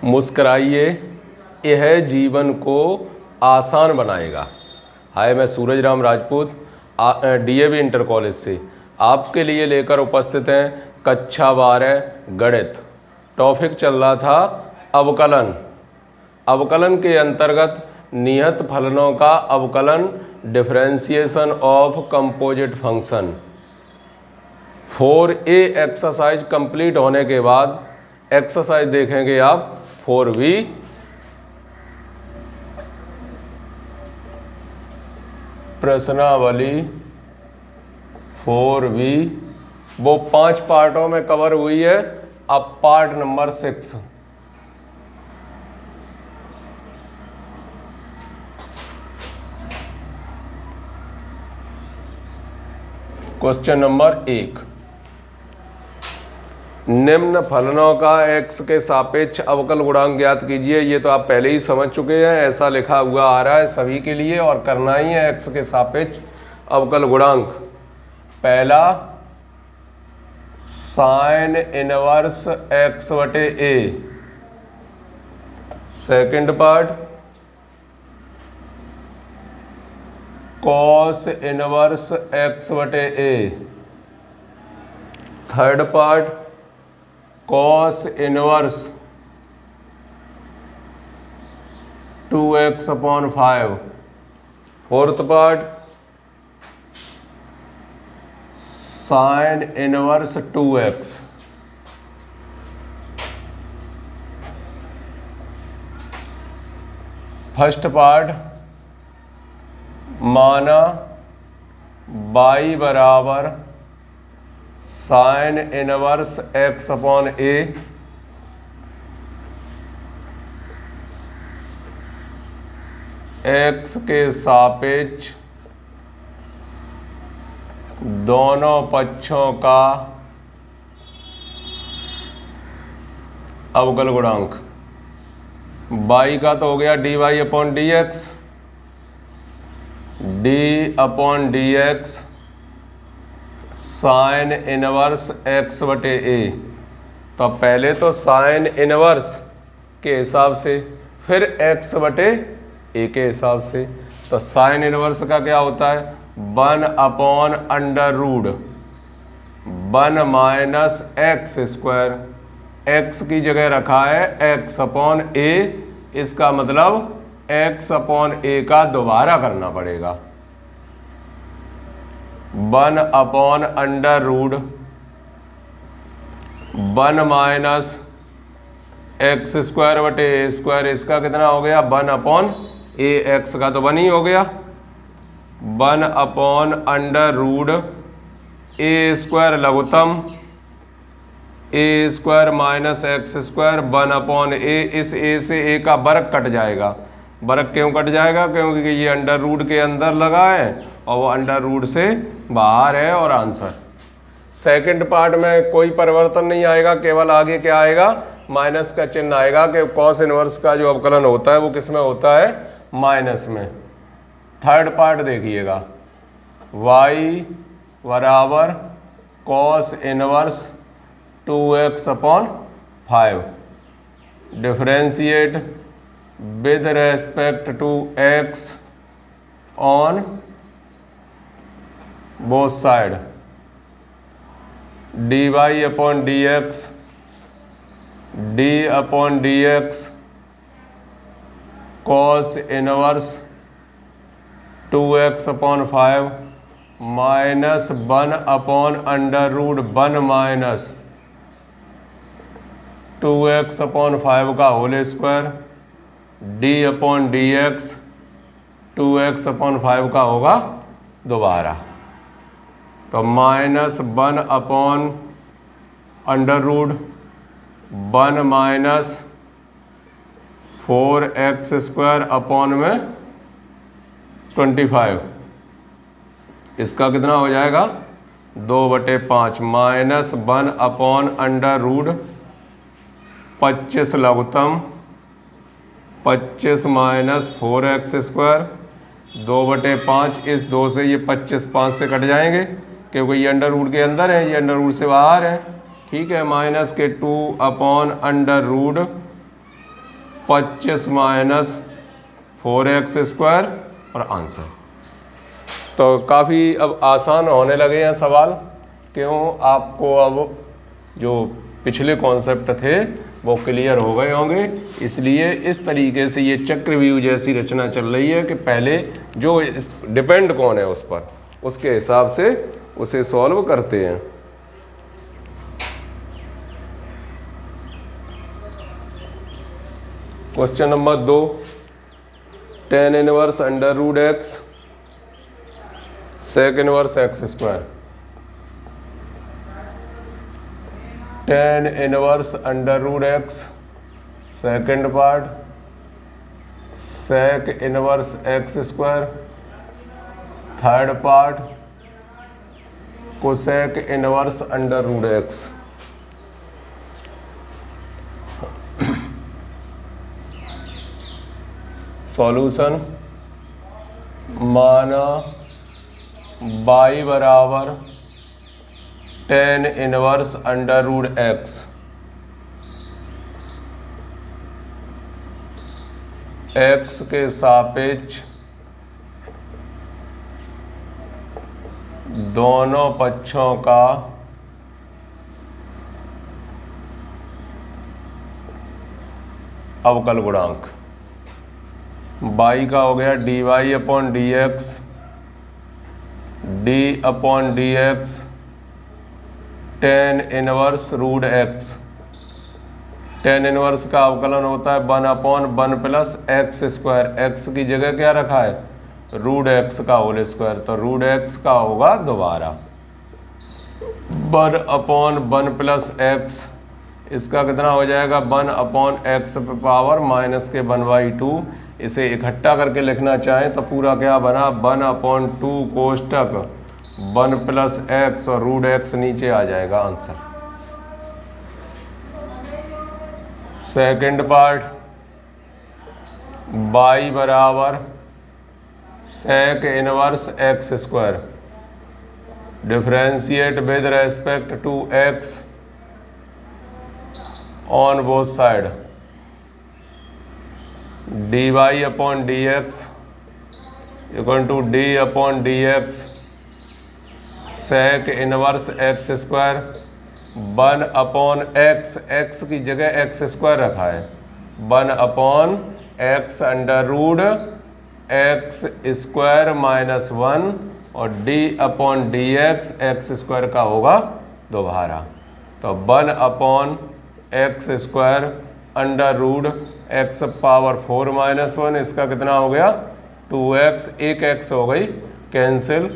मुस्कराइए, यह जीवन को आसान बनाएगा। हाय, मैं Suraj Ram Rajput DAV inter college से आपके लिए लेकर उपस्थित हैं कक्षा 12 गणित। टॉपिक चल रहा था अवकलन। अवकलन के अंतर्गत नियत फलनों का अवकलन, differentiation of composite function. 4A exercise complete होने के बाद एक्सरसाइज देखेंगे आप 4B। प्रश्नावली 4B वो 5 पार्टों में कवर हुई है। अब पार्ट नंबर 6। क्वेश्चन नंबर 1, निम्न फलनों का x के सापेक्ष अवकल गुणांक ज्ञात कीजिए। ये तो आप पहले ही समझ चुके हैं, ऐसा लिखा हुआ आ रहा है सभी के लिए और करना ही है। x के सापेक्ष अवकल गुणांक, पहला साइन इनवर्स x बटे a, second part cos inverse x बटे a, third part cos inverse 2x upon 5, fourth part sine inverse 2x। First part माना y बराबर sine inverse x upon a, x के सापेक्ष दोनों पक्षों का अवकल गुणांक। y का तो हो गया dy upon dx, d upon dx sign inverse x बटे a। तो पहले तो साइन इनवर्स के हिसाब से, फिर x बटे a के हिसाब से। तो साइन इनवर्स का क्या होता है 1 upon under root 1 minus x square. x की जगह रखा है x अपॉन a, इसका मतलब x अपॉन a का दोबारा करना पड़ेगा। 1 upon under root 1 minus x square बटे ए स्क्वायर, इसका कितना हो गया 1 अपॉन ए, एक्स का तो 1 ही हो गया। 1 upon under root a square लघुत्तम a square minus x square 1 upon a. इस ए से ए का वर्ग कट जाएगा। वर्ग क्यों कट जाएगा? क्योंकि ये अंडर रूट के अंदर लगा है और वो अंडर रूट से बाहर है। और आंसर सेकंड पार्ट में कोई परिवर्तन नहीं आएगा, केवल आगे क्या आएगा माइनस का चिन्ह आएगा कि कॉस इनवर्स का जो अवकलन होता है वो किस में होता है माइनस में। थर्ड पार्ट देखिएगा y बराबर cos inverse 2x upon 5, differentiate with respect to x on both side, dy upon dx d upon dx cos inverse 2x upon 5 minus 1 upon under root 1 minus 2x upon 5 का whole square, d upon dx 2x upon 5 का होगा दोबारा। तो minus 1 upon under root 1 minus 4x square upon में 25, इसका कितना हो जाएगा 2/5 माइनस 1 अपॉन अंडर रूट 25 लघुत्तम 25 माइनस 4x स्क्वायर 2/5। इस 2 से ये 25 5 से कट जाएंगे क्योंकि ये अंडर रूट के अंदर है, ये अंडर रूट से बाहर है। ठीक है, माइनस के 2 upon under root 25 minus 4x square और आंसर। तो काफ़ी अब आसान होने लगे हैं सवाल, क्यों आपको अब जो पिछले कॉन्सेप्ट थे वो क्लियर हो गए होंगे। इसलिए इस तरीके से ये चक्रव्यूह जैसी रचना चल रही है कि पहले जो डिपेंड कौन है उस पर, उसके हिसाब से उसे सॉल्व करते हैं। Question number 2, tan inverse under root x sec inverse x square. tan inverse under root x second part, sec inverse x square third part, cosec inverse under root x. Solution, माना y बराबर tan inverse under root x x के सापेक्ष दोनों पक्षों का अवकल गुणांक। y का हो गया dy upon d x, d upon d x tan inverse root x. tan inverse का अवकलन होता है 1 upon 1 plus x square. X की जगह क्या रखा है, रूट एक्स का होल स्क्वायर, तो रूट एक्स का होगा दोबारा 1 अपॉन 1 प्लस एक्स, इसका कितना हो जाएगा 1 अपॉन एक्स पावर माइनस के 1/2। इसे इकट्ठा करके लिखना चाहें तो पूरा क्या बना 1 अपॉन 2 कोष्टक 1 प्लस एक्स और रूट एक्स नीचे आ जाएगा आंसर। सेकंड पार्ट, y बराबर sec inverse x square, differentiate with respect to x on both side, dy upon d x equal to d upon d x sec inverse x square 1 upon x, x की जगह x square रखा है, 1 upon x under root x square minus 1 और d upon d x x square का होगा दोबारा, तो 1 upon x square under root x power 4 minus 1, इसका कितना हो गया 2x, एक x हो गई cancel,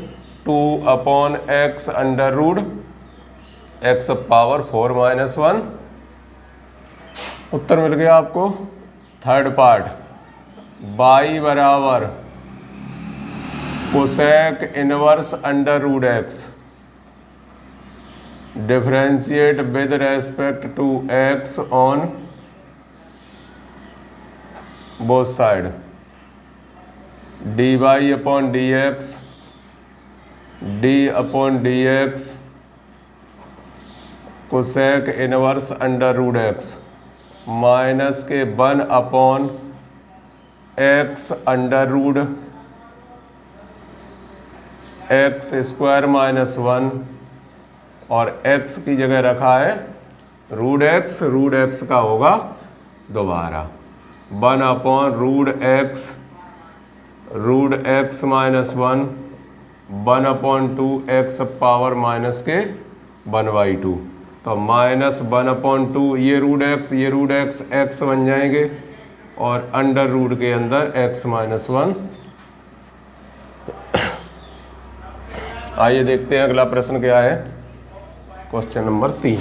2 upon x under root x power 4 minus 1। उत्तर मिल गया आपको। थर्ड पार्ट, y बराबर cosec inverse under root x, differentiate with respect to x on both side, dy upon d x, d upon d x cosec inverse under root x minus के 1 upon x under root x square minus 1 और x की जगह रखा है root x का होगा दोबारा 1 upon root x minus 1, 1 upon 2 x power minus के 1/2, तो माइनस 1 अपॉन 2, ये रूट एक्स एक्स बन जाएंगे और अंडर रूट के अंदर x माइनस 1। आइए देखते हैं अगला प्रश्न क्या है। Question number 3,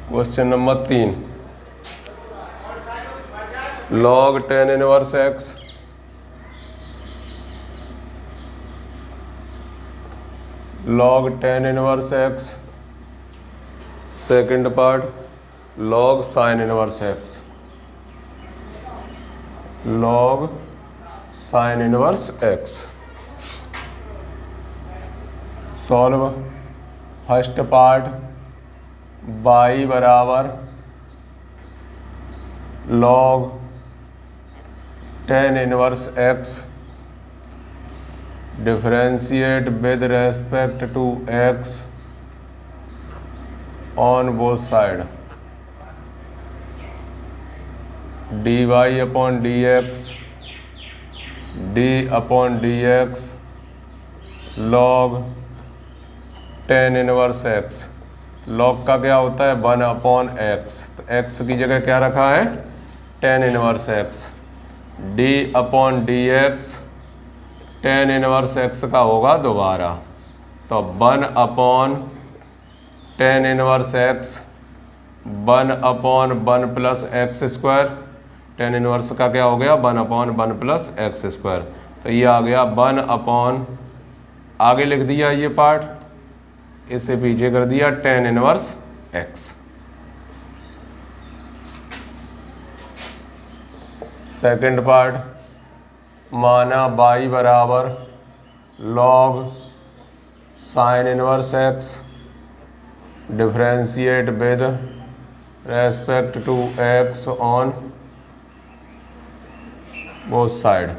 question number 3, log tan inverse x log tan inverse x, second part log sin inverse x, log sin inverse x। Solve first part y बराबर log tan inverse x differentiate with respect to x on both side dy upon dx d upon dx log tan inverse x। log का क्या होता है 1 upon x, तो x की जगह क्या रखा है tan inverse x। d upon dx tan inverse x का होगा दोबारा, तो 1 upon tan inverse x 1 upon 1 plus x square. tan inverse का क्या हो गया 1 अपॉन 1 प्लस एक्स स्क्वायर, तो ये आ गया 1 अपॉन, आगे लिख दिया ये पार्ट, इसे पीछे कर दिया tan inverse x। Second part माना y बराबर log sine inverse x differentiate with respect to x on both side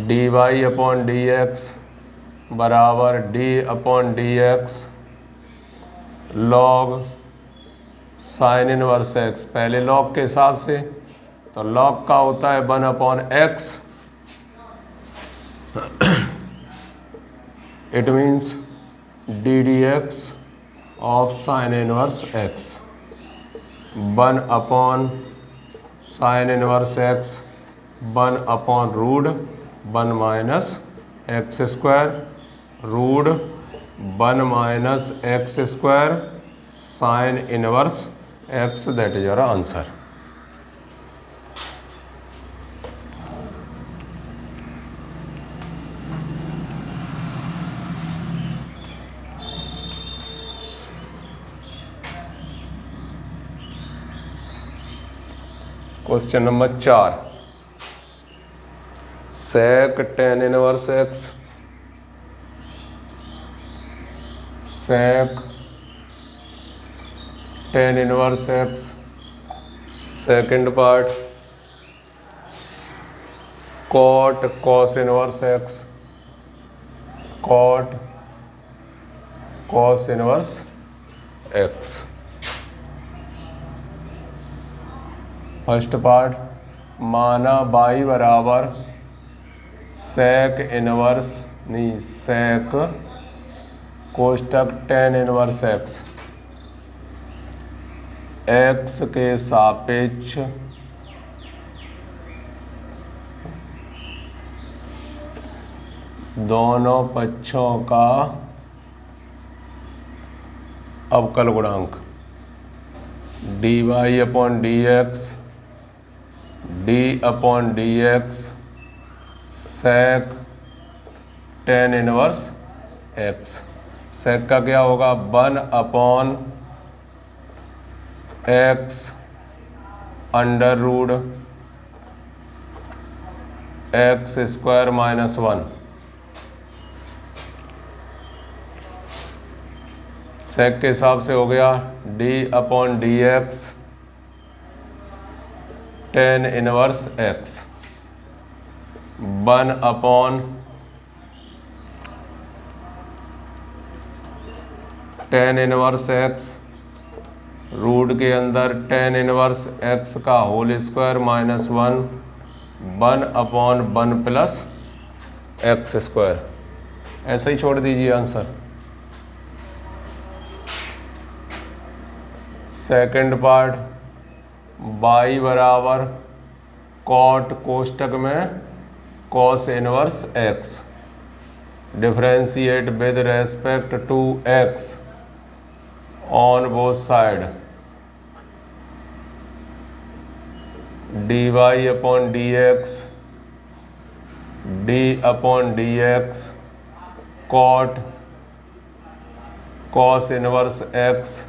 dy upon dx बराबर d upon dx log sine inverse x। पहले log के हिसाब से, तो log का होता है 1 upon x, it means d dx of sine inverse x 1 upon sine inverse x 1 upon root 1 minus x square root 1 minus x square sine inverse x, that is your answer. Question number 4 sec tan inverse x sec tan inverse x। Second part cot cos inverse x cot cos inverse x। First part माना y बराबर sec inverse नहीं sec कोष्टक tan inverse x x के सापेक्ष दोनों पक्षों का अवकल गुणांक dy upon dx d upon dx sec tan inverse x। sec का क्या होगा 1 upon x under root x square minus 1। sec के हिसाब से हो गया d upon dx tan inverse x 1 upon tan inverse x root के अंदर tan इनवर्स x का whole square minus 1 upon 1 plus x square. ऐसा ही छोड़ दीजिए आंसर। सेकंड पार्ट y बराबर cot कोष्टक में cos inverse x differentiate with respect to x on both side dy upon dx d upon dx cot cos inverse x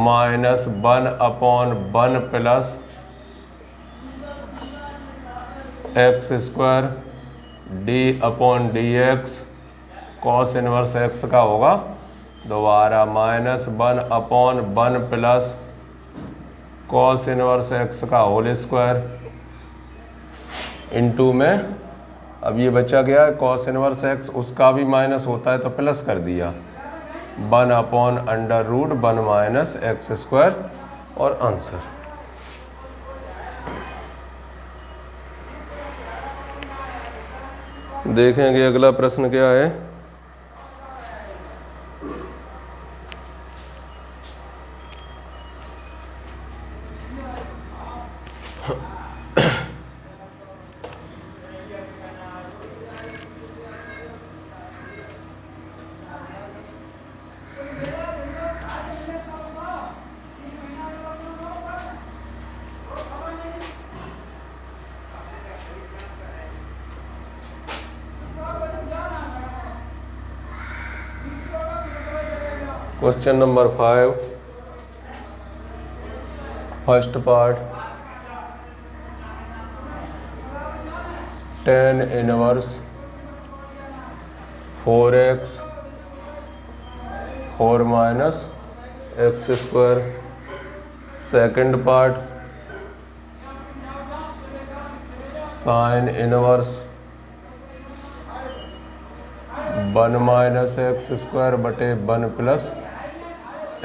minus 1 upon 1 plus x square d upon dx cos inverse x का होगा दोबारा -1/1 plus cos inverse x का whole square into में, अब ये बचा गया है कॉस इनवर्स एक्स, उसका भी माइनस होता है तो प्लस कर दिया 1/√1 - x² और आंसर। देखेंगे अगला प्रश्न क्या है। Question number 5, first part, tan inverse 4x 4 - x²। Second part, sin inverse 1 - x² बटे 1 +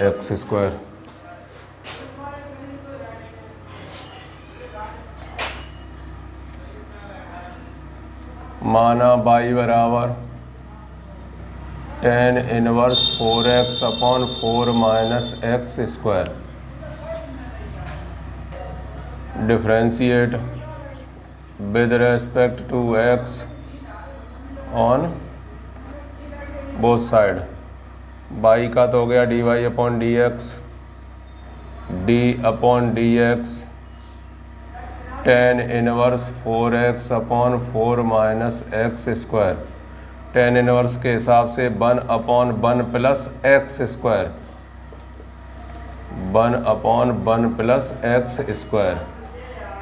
x²। माना y बराबर tan inverse 4x/4 - x²। Differentiate with respect to x on both side. y का तो हो गया dy/dx, d/dx tan inverse 4x/4 - x²। tan inverse के हिसाब से 1/1 + x², 1/1 + x²।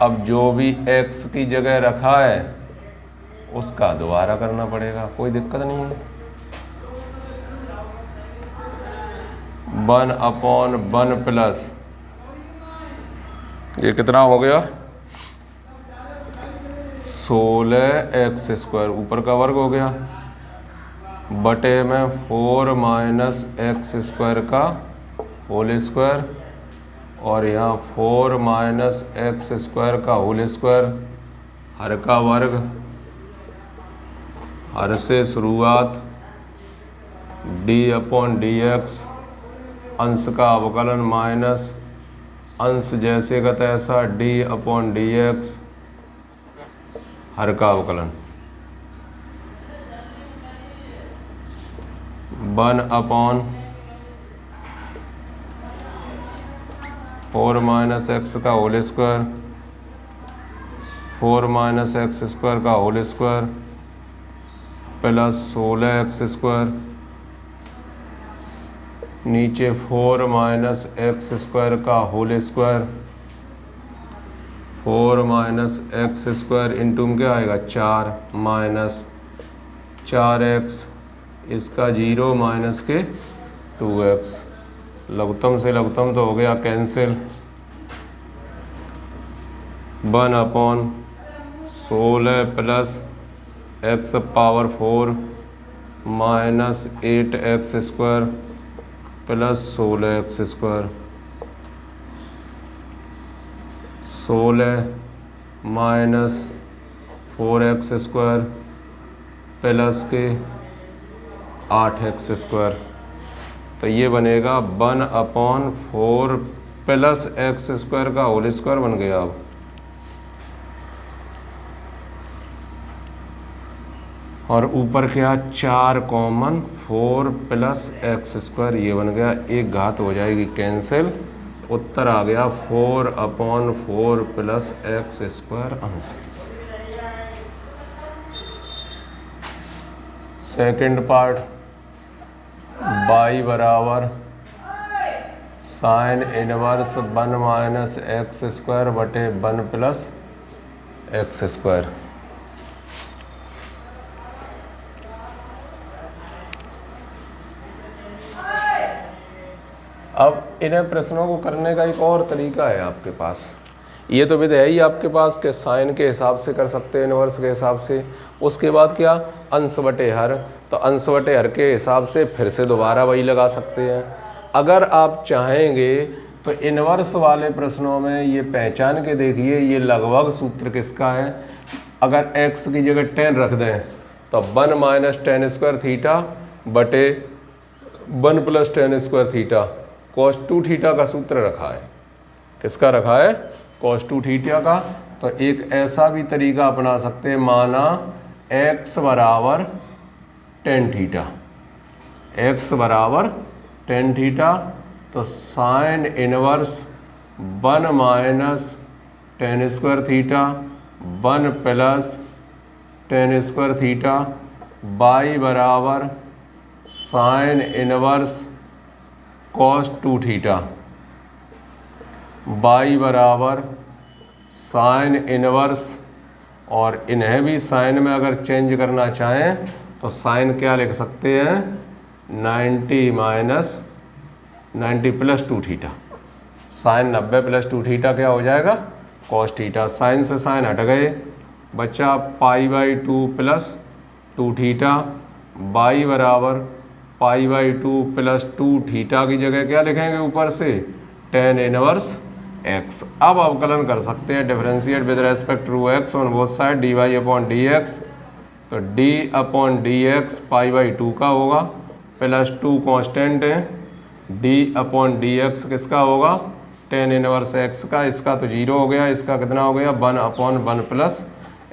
अब जो भी x की जगह रखा है उसका दोबारा करना पड़ेगा, कोई दिक्कत नहीं है। 1/1 प्लस ये कितना हो गया 16x², ऊपर का वर्ग हो गया, बटे में 4 - x² का होल स्क्वायर, और यहाँ 4 - x² का होल स्क्वायर, हर का वर्ग, हर से शुरुआत, d/dx, अंश का अवकलन माइनस अंश जैसे का तैसा d/dx, हर का अवकलन 1/4 - x का होल स्क्वायर, 4 - x² का होल स्क्वायर प्लस 16x², नीचे 4 - x² का होल स्क्वायर, 4 - x² इंटू में क्या आएगा 4 - 4x, इसका 0 माइनस के 2x, लघुत्तम से लघुत्तम तो हो गया cancel, 1/16 plus x⁴ minus 8x² plus 16x², 16 minus 4x² plus के 8x², तो ये बनेगा 1/4 प्लस x² का होल स्क्वायर बन गया। अब और ऊपर क्या 4 कॉमन 4 प्लस x², ये बन गया, एक घात हो जाएगी कैंसिल, उत्तर आ गया 4/4 plus x² answer. Second part, y बराबर साइन इनवर्स 1 - x² बटे 1 प्लस x²। इन्हें प्रश्नों को करने का एक और तरीका है आपके पास। ये तो विधि है ही आपके पास कि साइन के हिसाब से कर सकते हैं, इनवर्स के हिसाब से। उसके बाद क्या, अंश बटे हर, तो अंश बटे हर के हिसाब से फिर से दोबारा वही लगा सकते हैं। अगर आप चाहेंगे तो इनवर्स वाले प्रश्नों में ये पहचान के देखिए, ये लगभग सूत्र किसका है। अगर x की जगह 10 रख दें तो 1 माइनस टेन स्क्वायर थीटा बटे 1 plus tan square theta cos 2 theta का सूत्र रखा है। किसका रखा है? cos 2 थीटा का। तो एक ऐसा भी तरीका अपना सकते हैं, माना x बराबर टेन थीटा, x बराबर टेन थीटा, तो sine inverse 1 minus tan square theta 1 plus tan square theta by बराबर sine inverse cos 2 theta by बराबर साइन इनवर्स, और इन्हें भी साइन में अगर चेंज करना चाहें तो साइन क्या लिख सकते हैं, 90 minus 90 plus 2 theta. Sine 90 plus 2 theta क्या हो जाएगा, cos थीटा। साइन से साइन हट गए, बचा pi by 2 plus 2 theta by बराबर पाई बाई 2 प्लस 2 थीटा की जगह क्या लिखेंगे ऊपर से, टेन इनवर्स x। अब अवकलन कर सकते हैं, differentiate with respect to x on both side, d y upon d x. तो d upon d x pi by 2 का होगा, प्लस 2 कॉन्स्टेंट है, d अपॉन डी एक्स किसका होगा, टेन इनवर्स x का। इसका तो 0 हो गया, इसका कितना हो गया, 1 upon 1 plus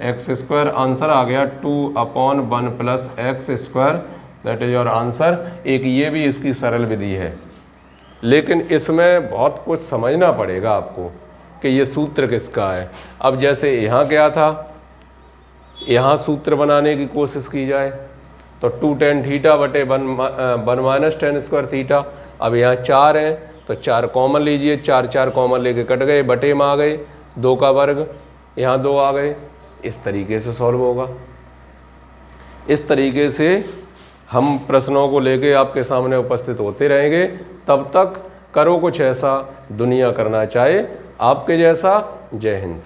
x square. Answer आ गया 2 upon 1 plus x square, that is your answer. एक ये भी इसकी सरल विधि है, लेकिन इसमें बहुत कुछ समझना पड़ेगा आपको कि ये सूत्र किसका है। अब जैसे यहाँ क्या था, यहाँ सूत्र बनाने की कोशिश की जाए तो 2 टेन थीटा बटे 1 माइनस टेन स्क्वायर थीटा। अब यहाँ 4 हैं तो 4 कॉमन लीजिए, 4 4 कॉमन लेके कट गए, बटे में आ गए, 2 का वर्ग, यहाँ 2 आ गए। इस तरीके से सॉल्व होगा। इस तरीके से हम प्रश्नों को लेके आपके सामने उपस्थित होते रहेंगे। तब तक करो कुछ ऐसा दुनिया करना चाहे आपके जैसा। जय हिंद।